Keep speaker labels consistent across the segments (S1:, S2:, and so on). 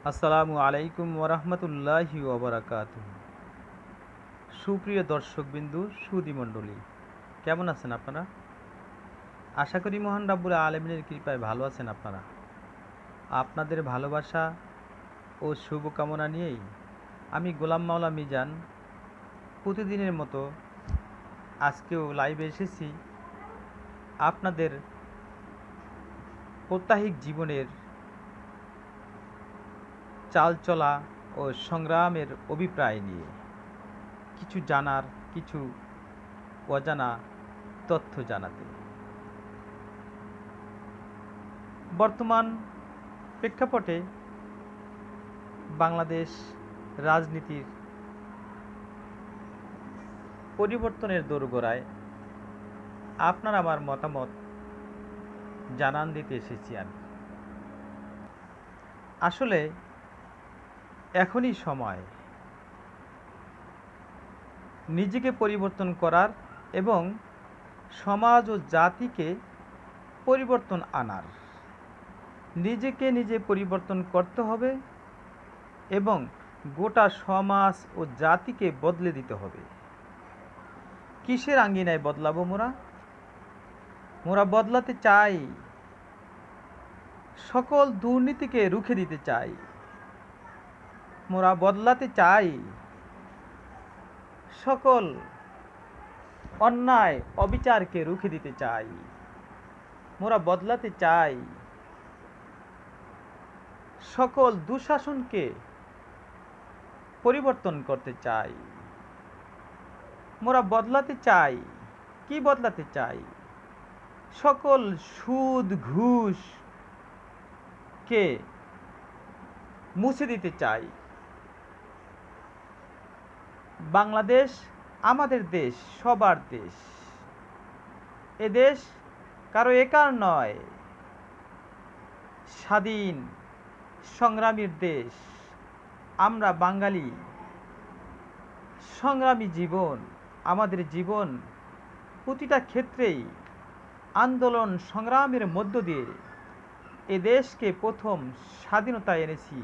S1: আসসালামু আলাইকুম ওরহমতুল্লাহি ওবরাকাতুহু। সুপ্রিয় দর্শকবিন্দু, সুধী মণ্ডলী, কেমন আছেন আপনারা? আশা করি মহান রাব্বুল আলামিনের কৃপায় ভালো আছেন আপনারা। আপনাদের ভালোবাসা ও শুভকামনা নিয়েই আমি গোলাম মাওলা মিজান প্রতিদিনের মতো আজকেও লাইভে এসেছি আপনাদের প্রত্যাহিক জীবনের চালচলা ও সংগ্রামের অভিপ্রায় নিয়ে কিছু জানার, কিছু অজানা তথ্য জানাতে। বর্তমান প্রেক্ষাপটে বাংলাদেশ রাজনীতির পরিবর্তনের দোরগোড়ায় আপনার আমার মতামত জানান দিতে এসেছি আমি। আসলে এখনই সময় নিজেকে পরিবর্তন করার এবং সমাজ ও জাতিকে পরিবর্তন আনার। নিজেকে নিজে পরিবর্তন করতে হবে এবং গোটা সমাজ ও জাতিকে বদলে দিতে হবে। কিসের আঙ্গিনায় বদলাবো মোরা বদলাতে চাই, সকল দুর্নীতিকে রুখে দিতে চাই। মোরা বদলাতে চাই, সকল অন্যায় অবিচারকে রুখে দিতে চাই। মোরা বদলাতে চাই, সকল দুঃশাসনকে পরিবর্তন করতে চাই। মোরা বদলাতে চাই, কি বদলাতে চাই? সকল সুদ ঘুষকে মুছে দিতে চাই। বাংলাদেশ আমাদের দেশ, সবার দেশ। এ দেশ কারো একার নয়, স্বাধীন সংগ্রামীর দেশ। আমরা বাঙালি, সংগ্রামী জীবন আমাদের জীবন। প্রতিটা ক্ষেত্রেই আন্দোলন সংগ্রামের মধ্য দিয়ে এ দেশকে প্রথম স্বাধীনতা এনেছি,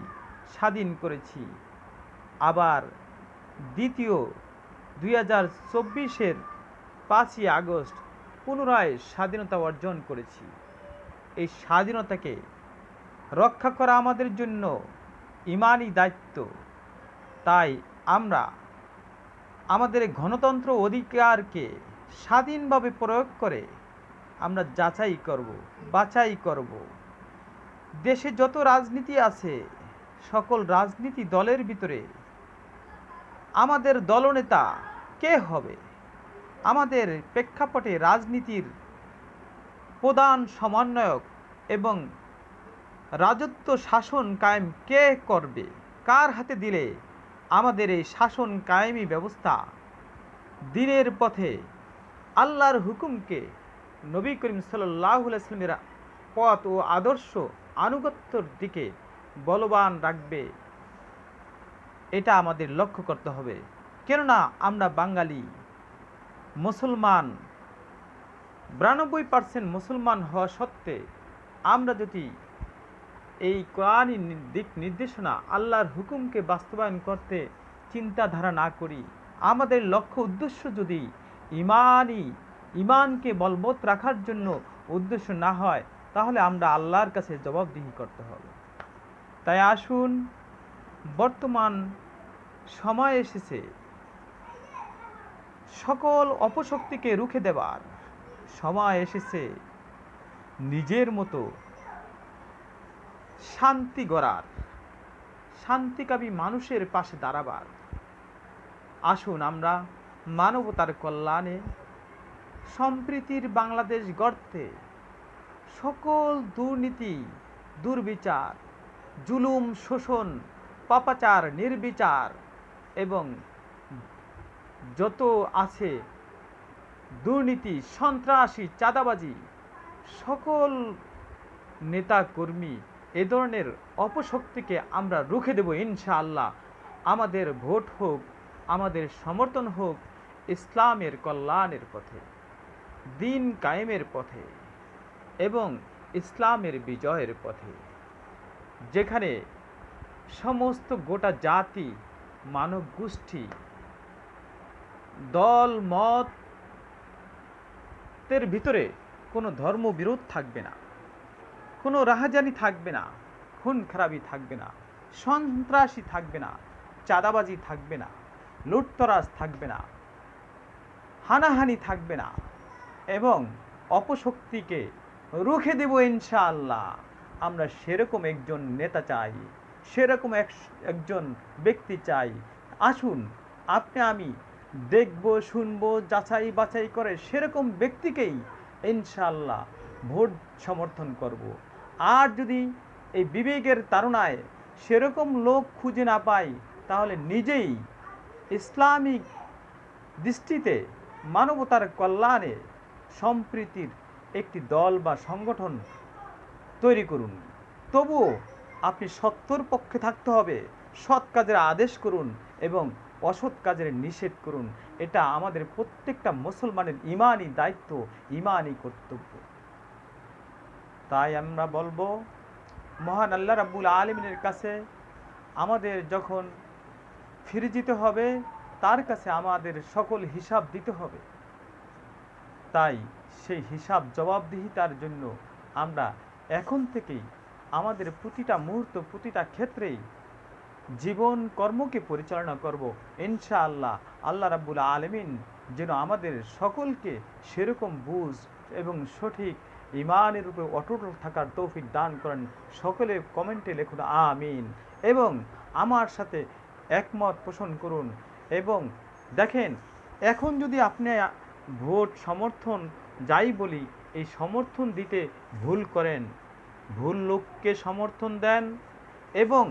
S1: স্বাধীন করেছি। আবার দ্বিতীয় 2024-এর 5ই আগস্ট পুনরায় স্বাধীনতা অর্জন করেছি। এই স্বাধীনতাকে রক্ষা করা আমাদের জন্য ঈমানি দায়িত্ব। তাই আমরা আমাদের গণতন্ত্র অধিকারকে স্বাধীনভাবে প্রয়োগ করে আমরা যাচাই করব, বাছাই করব। দেশে যত রাজনীতি আছে, সকল রাজনীতি দলের ভিতরে আমাদের দলনেতা কে হবে? আমাদের প্রেক্ষাপটে রাজনীতির প্রধান সমন্বয়ক এবং রাজত্ব শাসন কায়েম কে করবে? কার হাতে দিলে আমাদের এই শাসন কায়েমি ব্যবস্থা দিনের পথে আল্লাহর হুকুমকে, নবী করিম সাল্লাল্লাহু আলাইহি ওয়াসাল্লামের পথ ও আদর্শ আনুগত্যের দিকে বলবান রাখবে? এটা আমাদের লক্ষ্য করতে হবে। কেননা আমরা বাঙালি, মুসলমান, 92% মুসলমান হওয়া সত্ত্বে আমরা যদি এই কোরআনী দিক নির্দেশনা, আল্লাহর হুকুমকে বাস্তবায়ন করতে চিন্তাধারা না করি, আমাদের লক্ষ্য উদ্দেশ্য যদি ইমানকে বলবৎ রাখার জন্য উদ্দেশ্য না হয়, তাহলে আমরা আল্লাহর কাছে জবাবদিহি করতে হবে। তাই আসুন, বর্তমান সময় এসেছে সকল অপশক্তিকে রুখে দেবার সময় এসেছে। নিজের মতো শান্তি গড়ার, শান্তিকামী মানুষের পাশে দাঁড়াবার। আসুন আমরা মানবতার কল্যাণে সম্প্রীতির বাংলাদেশ গড়তে সকল দুর্নীতি, দুর্বিচার, জুলুম, শোষণ, পাপাচার, নির্বিচার এবং যত আছে দুর্নীতি, সন্ত্রাসী, চাঁদাবাজি, সকল নেতাকর্মী এ ধরনের অপশক্তিকে আমরা রুখে দেব ইনশাআল্লাহ। আমাদের ভোট হোক, আমাদের সমর্থন হোক ইসলামের কল্যাণের পথে, দিন কায়েমের পথে এবং ইসলামের বিজয়ের পথে, যেখানে সমস্ত গোটা জাতি, মানব গোষ্ঠী, দল মতের ভিতরে কোনো ধর্মবিরোধ থাকবে না, কোনো রাহাজানি থাকবে না, খুন খারাপি থাকবে না, সন্ত্রাসী থাকবে না, চাঁদাবাজি থাকবে না, লুটতরাজ থাকবে না, হানাহানি থাকবে না, এবং অপশক্তিকে রুখে দেব ইনশাআল্লাহ। আমরা সেরকম একজন নেতা চাই, সেরকম একজন ব্যক্তি চাই। আসুন আপনি আমি দেখব, শুনবো, যাচাই বাছাই করে সেরকম ব্যক্তিকেই ইনশাআল্লাহ ভোট সমর্থন করব। আর যদি এই বিবেকের তাড়নায় সেরকম লোক খুঁজে না পাই, তাহলে নিজেই ইসলামিক দৃষ্টিতে মানবতার কল্যাণে সম্প্রীতির একটি দল বা সংগঠন তৈরি করুন। তবুও আপনি সত্যর পক্ষে থাকতে হবে, সৎ কাজের আদেশ করুন এবং অসৎ কাজের নিষেধ করুন। এটা আমাদের প্রত্যেকটা মুসলমানের ইমানি দায়িত্ব, ইমানি কর্তব্য। তাই আমরা বলবো, মহান আল্লাহ রাব্বুল আলামিনের কাছে আমাদের যখন ফিরে যেতে হবে, তার কাছে আমাদের সকল হিসাব দিতে হবে। তাই সেই হিসাব জবাবদিহিতার জন্য আমরা এখন থেকেই আমাদের প্রতিটা মুহূর্ত, প্রতিটা ক্ষেত্রেই জীবন কর্মকে পরিচালনা করব ইনশাআল্লাহ। আল্লাহ রাব্বুল আলামিন যেন আমাদের সকলকে সেরকম বুঝ এবং সঠিক ইমানের উপরে অটল থাকার তৌফিক দান করেন। সকলে কমেন্টে লিখুন আমিন এবং আমার সাথে একমত পোষণ করুন। এবং দেখেন, এখন যদি আপনি ভোট সমর্থন যাই বলি, এই সমর্থন দিতে ভুল করেন, ভুল লোককে সমর্থন দেন এবং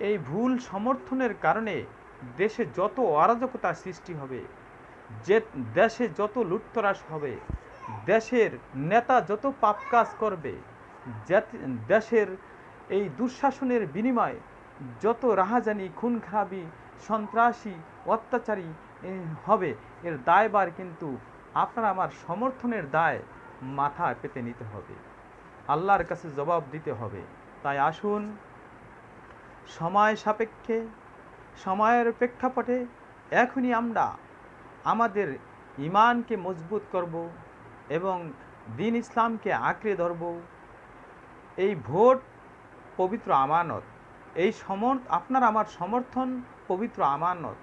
S1: এই ভুল সমর্থনের কারণে দেশে যত অরাজকতা সৃষ্টি হবে, যে দেশে যত লুটতরাজ হবে, দেশের নেতা যত পাপ কাজ করবে, দেশের এই দুঃশাসনের বিনিময়ে যত রাহাজানি, খুন খারাপি, সন্ত্রাসী, অত্যাচারী হবে, এর দায়ভার কিন্তু আপনার আমার সমর্থনের দায় মাথায় পেতে নিতে হবে, আল্লাহর কাছে জবাব দিতে হবে। তাই আসুন সময় সাপেক্ষে, সময়ের প্রেক্ষাপটে এখনই আমরা আমাদের ইমানকে মজবুত করব এবং দ্বীন ইসলামকে আঁকড়ে ধরব। এই ভোট পবিত্র আমানত, এই আপনার আমার সমর্থন পবিত্র আমানত।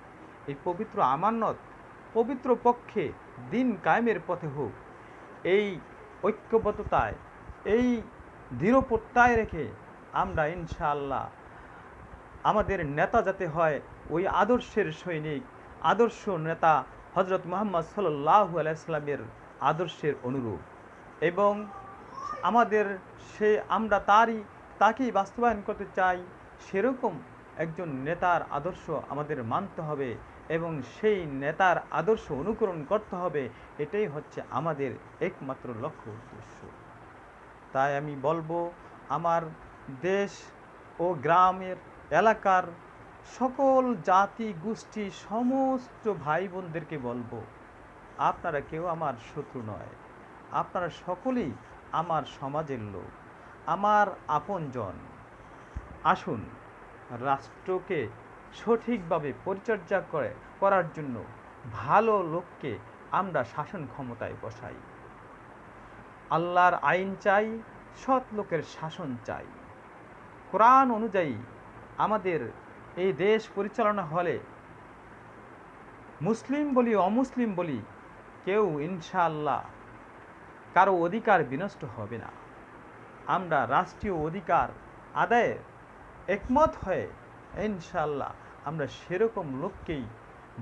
S1: এই পবিত্র আমানত পবিত্র পক্ষে দিন কায়েমের পথে হোক, এই ঐক্যবদ্ধতায়, এই দৃঢ় প্রত্যয় রেখে আমরা ইনশাআল্লাহ আমাদের নেতা যাতে হয় ওই আদর্শের সৈনিক, আদর্শ নেতা হজরত মুহাম্মদ সাল্লাল্লাহু আলাইহি সাল্লামের আদর্শের অনুরূপ, এবং আমাদের আমরা তাকেই বাস্তবায়ন করতে চাই। সেরকম একজন নেতার আদর্শ আমাদের মানতে হবে এবং সেই নেতার আদর্শ অনুকরণ করতে হবে। এটাই হচ্ছে আমাদের একমাত্র লক্ষ্য উদ্দেশ্য। তাই আমি বলবো, আমার দেশ ও গ্রামের এলাকার সকল জাতি গোষ্ঠী সমস্ত ভাই বোনদেরকে বলবো, আপনারা কেউ আমার শত্রু নয়, আপনারা সকলেই আমার সমাজের লোক, আমার আপনজন। আসুন রাষ্ট্রকে সঠিকভাবে পরিচর্যা করার জন্য ভালো লোককে আমরা শাসন ক্ষমতায় বসাই। আল্লাহর আইন চাই, সৎ লোকের শাসন চাই। কোরআন অনুযায়ী আমাদের এই দেশ পরিচালনা হলে মুসলিম বলি অমুসলিম বলি কেউ ইনশাআল্লাহ কারো অধিকার বিনষ্ট হবে না। আমরা রাষ্ট্রীয় অধিকার আদায়ে একমত হয়ে ইনশাআল্লাহ আমরা সেরকম লোককেই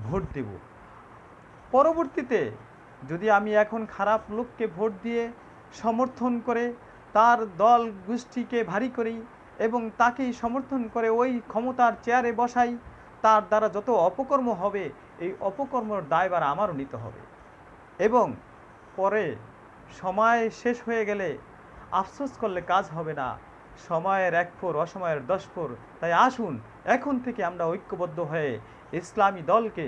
S1: ভোট দেব। পরবর্তীতে যদি আমি এখন খারাপ লোককে ভোট দিয়ে সমর্থন করে তার দল গোষ্ঠীকে ভারী করি এবং তাকেই সমর্থন করে ওই ক্ষমতার চেয়ারে বসাই, তার দ্বারা যত অপকর্ম হবে এই অপকর্মের দায়ভার আমারও নিতে হবে। এবং পরে সময় শেষ হয়ে গেলে আফসোস করলে কাজ হবে না, সময়ের 1 ফোর অসময়ের 10 ফোর। তাই আসুন এখন থেকে আমরা ঐক্যবদ্ধ হয়ে ইসলামী দলকে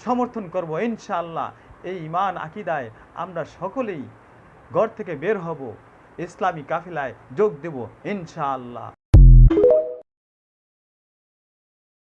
S1: সমর্থন করব ইনশাআল্লাহ। এই ঈমান আকীদায় আমরা সকলেই ঘর থেকে বের হব, ইসলামী কাফেলায় যোগ দেব ইনশাআল্লাহ।